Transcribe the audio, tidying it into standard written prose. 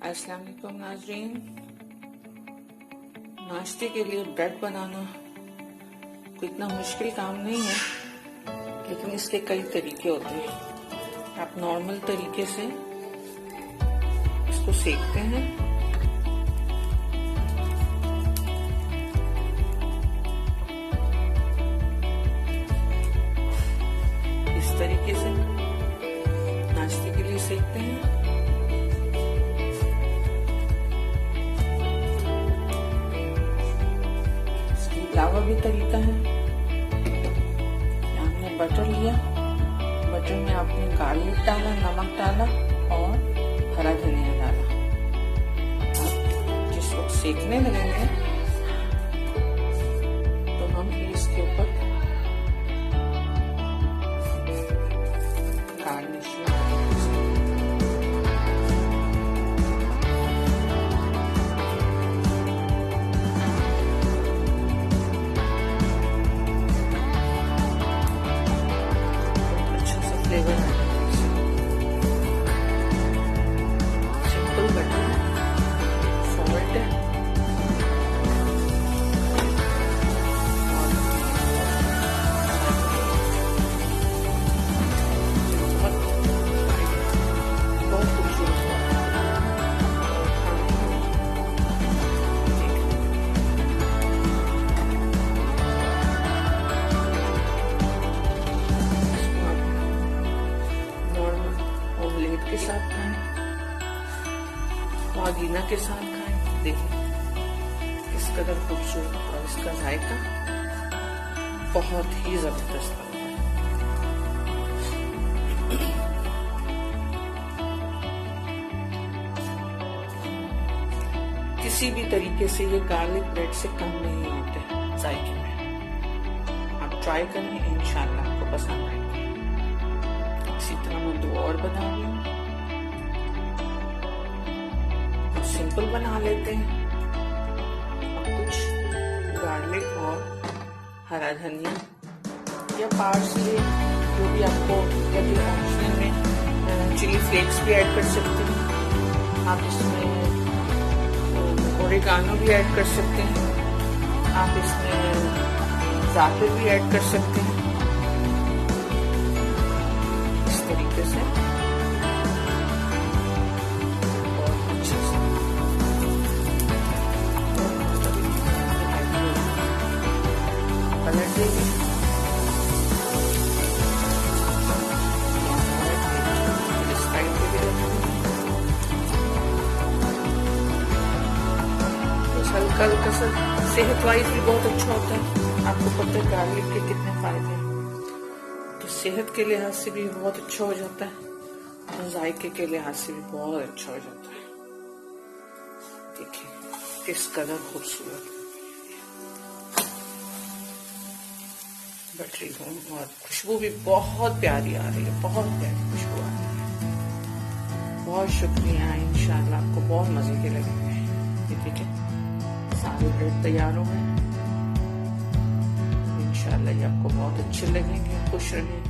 अस्सलाम वालेकुम नाज़रीन। नाश्ते के लिए ब्रेड बनाना कोई इतना मुश्किल काम नहीं है, लेकिन इसके कई तरीके होते हैं। आप नॉर्मल तरीके से इसको सेकते हैं, इस तरीके से नाश्ते के लिए सेकते हैं। अलावा भी तरीका है। हमने बटर लिया, बटर में आपने गार्लिक डाला, नमक डाला और हरा धनिया डाला। आप जिस वक्त सेकने लगेंगे तो हम इसके ऊपर गार्निश फ्लेवर है। सिंपल बटर, सॉल्ट है बहुत खूबसूरत के साथ खाएं, पुदीना के साथ खाएं। देखिए किस कदर खूबसूरत, और इसका जायका बहुत ही जबरदस्त है। किसी भी तरीके से ये गार्लिक ब्रेड से कम नहीं होते जायके में। आप ट्राई करें, इंशाल्लाह आपको पसंद आएंगे। इसी तरह मैं दो और बना रही हूँ। सिंपल बना लेते हैं, और कुछ गार्लिक और हरा धनिया या पार्सले, जो भी आपको, या फिर ऑप्शनल में चिली फ्लेक्स भी ऐड कर सकते हैं। आप इसमें ओरिगानो भी ऐड कर सकते हैं। आप इसमें ज़ाफ़र भी ऐड कर सकते हैं। इस तरीके से पलट देंगे। इस साइड पे भी रखेंगे। तो हल्का हल्का सा सेहत वाइज भी बहुत अच्छा होता है। आपको पता है गार्लिक के कितने फायदे हैं, तो सेहत के लिहाज से भी बहुत अच्छा हो जाता है, और जायके के लिहाज से भी बहुत अच्छा हो जाता है। देखिए किस कदर खूबसूरत बटरी हूँ, और खुशबू भी बहुत प्यारी आ रही है, बहुत प्यारी खुशबू आ रही है। बहुत शुक्रिया, इंशाल्लाह आपको बहुत मजे के लगेंगे। ये देखिए सारे ब्रेड तैयार हो गए। इंशाल्लाह ये आपको बहुत अच्छे लगेंगे। खुश रहें।